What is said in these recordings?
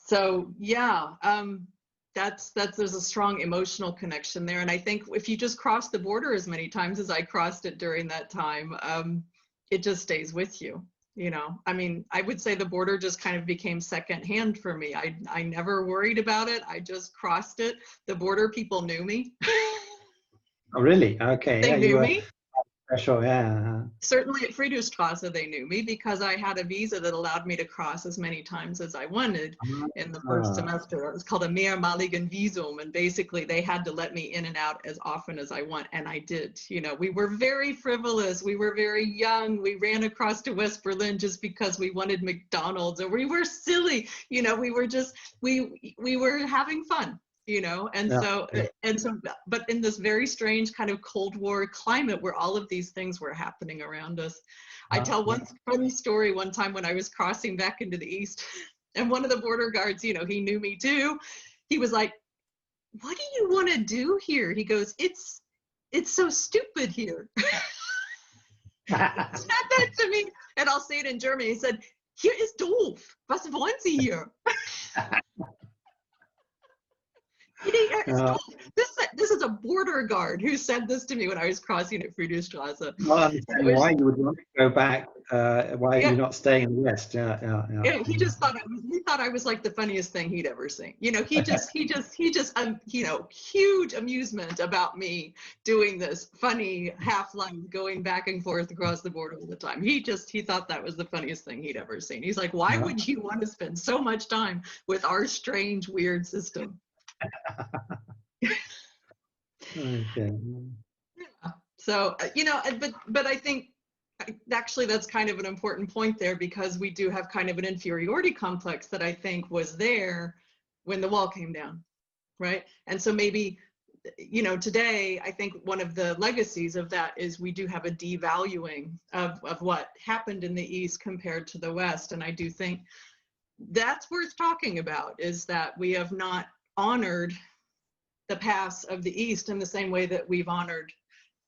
So yeah, there's a strong emotional connection there. And I think if you just cross the border as many times as I crossed it during that time, it just stays with you. You know, I mean, I would say the border just kind of became secondhand for me. I never worried about it. I just crossed it. The border people knew me. Oh, really? Okay. They Yeah, you knew were me. special. Yeah. Certainly at Friedrichstrasse, they knew me because I had a visa that allowed me to cross as many times as I wanted in the first Ah, semester. It was called a mehrmaligen Visum, and basically they had to let me in and out as often as I want, and I did. You know, we were very frivolous, we were very young, we ran across to West Berlin just because we wanted McDonald's, or we were silly, you know, we were just, we were having fun. You know, and yeah. so, but in this very strange kind of Cold War climate where all of these things were happening around us. I tell one funny story one time when I was crossing back into the East, and one of the border guards, you know, he knew me too. He was like, "What do you want to do here?" He goes, it's so stupid here." He said that to me, and I'll say it in German. He said, "Hier ist doof. Was wollen Sie hier?" This is a border guard who said this to me when I was crossing at Friedrichstrasse. Not understanding why you would want to go back. Why Yeah, you're not staying in the West? Yeah. yeah, he just thought he thought I was like the funniest thing he'd ever seen. You know, he just you know, huge amusement about me doing this funny half line going back and forth across the border all the time. He thought that was the funniest thing he'd ever seen. He's like, why would you want to spend so much time with our strange, weird system? Okay. Yeah. So, you know, but I think actually that's kind of an important point there, because we do have kind of an inferiority complex that I think was there when the wall came down, right? And so maybe, you know, today I think one of the legacies of that is we do have a devaluing of what happened in the East compared to the West. And I do think that's worth talking about, is that we have not honored the past of the East in the same way that we've honored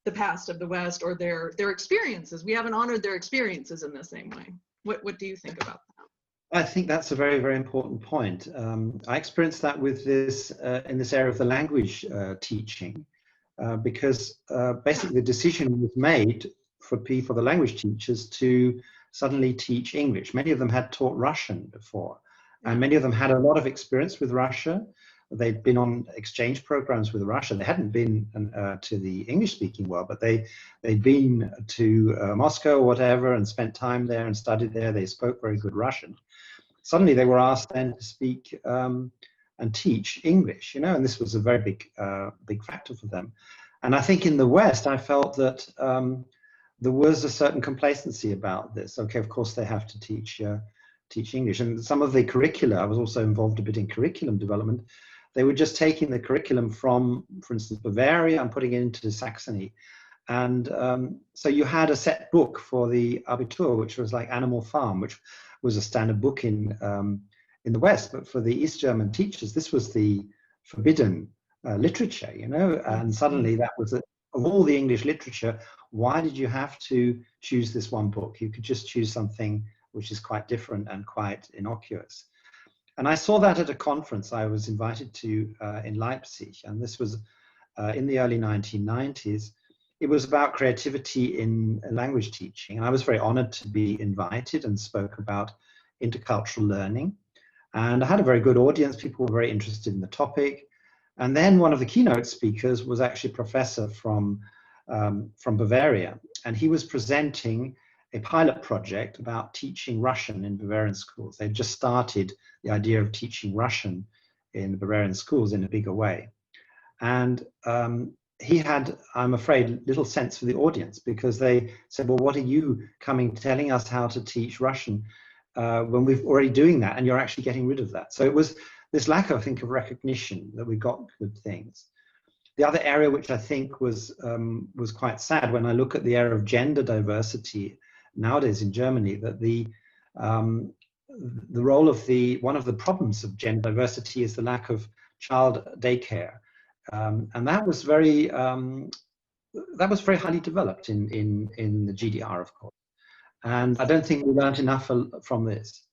the past of the West, or their experiences. We haven't honored their experiences in the same way. What do you think about that? I think that's a very, very important point. I experienced that with this in this area of the language teaching, because basically the decision was made for the language teachers to suddenly teach English. Many of them had taught Russian before, and many of them had a lot of experience with Russia. They'd been on exchange programs with Russia. They hadn't been to the English-speaking world, but they'd been to Moscow or whatever and spent time there and studied there. They spoke very good Russian. Suddenly they were asked then to speak and teach English, you know, and this was a very big factor for them. And I think in the West, I felt that there was a certain complacency about this. Okay, of course they have to teach English. And some of the curricula, I was also involved a bit in curriculum development. They were just taking the curriculum from, for instance, Bavaria and putting it into Saxony. And so you had a set book for the Abitur, which was like Animal Farm, which was a standard book in the West. But for the East German teachers, this was the forbidden literature, you know. And suddenly that was, of all the English literature, why did you have to choose this one book? You could just choose something which is quite different and quite innocuous. And I saw that at a conference I was invited to in Leipzig, and this was in the early 1990s. It was about creativity in language teaching, and I was very honored to be invited and spoke about intercultural learning. And I had a very good audience. People were very interested in the topic. And then one of the keynote speakers was actually a professor from Bavaria, and he was presenting a pilot project about teaching Russian in Bavarian schools. They just started the idea of teaching Russian in the Bavarian schools in a bigger way. And he had, I'm afraid, little sense for the audience, because they said, well, what are you telling us how to teach Russian when we're already doing that and you're actually getting rid of that? So it was this lack, I think, of recognition that we got good things. The other area which I think was quite sad, when I look at the area of gender diversity nowadays in Germany, that the role of one of the problems of gender diversity is the lack of child daycare, and that was very highly developed in the GDR, of course. And I don't think we learned enough from this.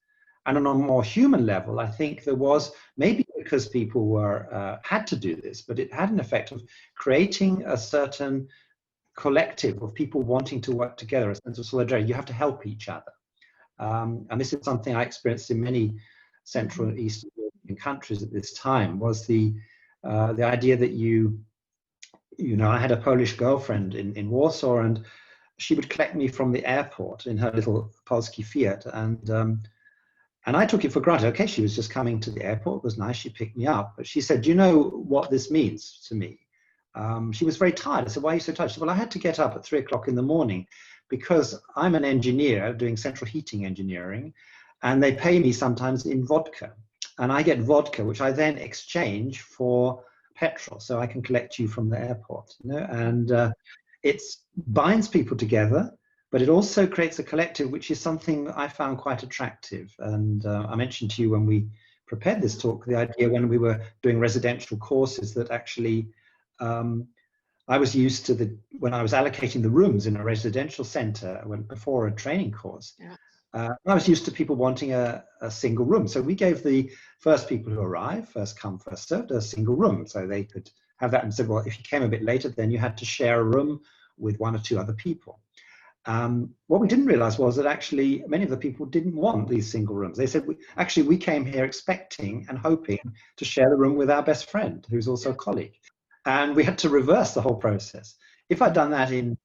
And on a more human level, I think there was, maybe because people were had to do this, but it had an effect of creating a certain collective of people wanting to work together, a sense of solidarity. You have to help each other. And this is something I experienced in many Central and Eastern European countries at this time, was the idea that I had a Polish girlfriend in Warsaw, and she would collect me from the airport in her little Polski Fiat, and I took it for granted. Okay, she was just coming to the airport. It was nice. She picked me up. But she said, "Do you know what this means to me?" She was very tired. I said, "Why are you so tired?" She said, "Well, I had to get up at 3 o'clock in the morning because I'm an engineer doing central heating engineering, and they pay me sometimes in vodka. And I get vodka, which I then exchange for petrol, so I can collect you from the airport." And it binds people together, but it also creates a collective, which is something I found quite attractive. And I mentioned to you when we prepared this talk, the idea when we were doing residential courses that actually I was used to when I was allocating the rooms in a residential center before a training course, Yeah. I was used to people wanting a single room. So we gave the first people who arrived, first come, first served, a single room. So they could have that, and said, well, if you came a bit later, then you had to share a room with 1 or 2 other people. What we didn't realize was that actually many of the people didn't want these single rooms. They said, we came here expecting and hoping to share the room with our best friend, who's also a colleague. And we had to reverse the whole process. If I'd done that in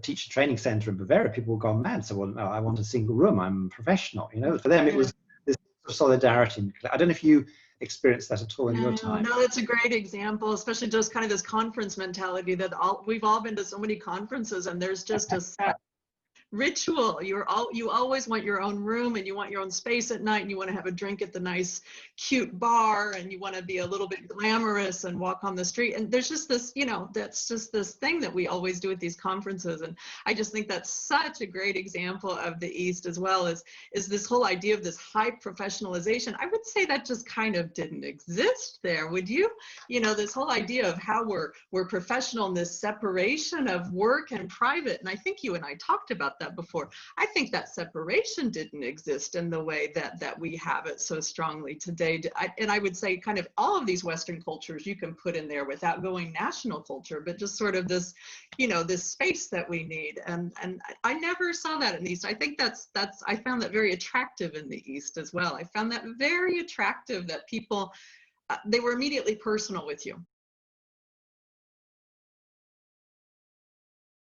teacher training center in Bavaria, people would go mad. So, well, no, I want a single room. I'm a professional. For them, it was this solidarity. I don't know if you experienced that at all in your time. No, that's a great example, especially just kind of this conference mentality that we've all been to so many conferences, and there's just a set ritual. You always want your own room, and you want your own space at night, and you want to have a drink at the nice cute bar, and you want to be a little bit glamorous and walk on the street. And there's just this, that's just this thing that we always do at these conferences. And I just think that's such a great example of the East as well, is this whole idea of this high professionalization. I would say that just kind of didn't exist there, would you? This whole idea of how we're professional, and this separation of work and private. And I think you and I talked about that before. I think that separation didn't exist in the way that we have it so strongly today. And I would say kind of all of these Western cultures you can put in there without going national culture, but just sort of this, this space that we need. And I never saw that in the East. I think I found that very attractive in the East as well. I found that very attractive that people, they were immediately personal with you.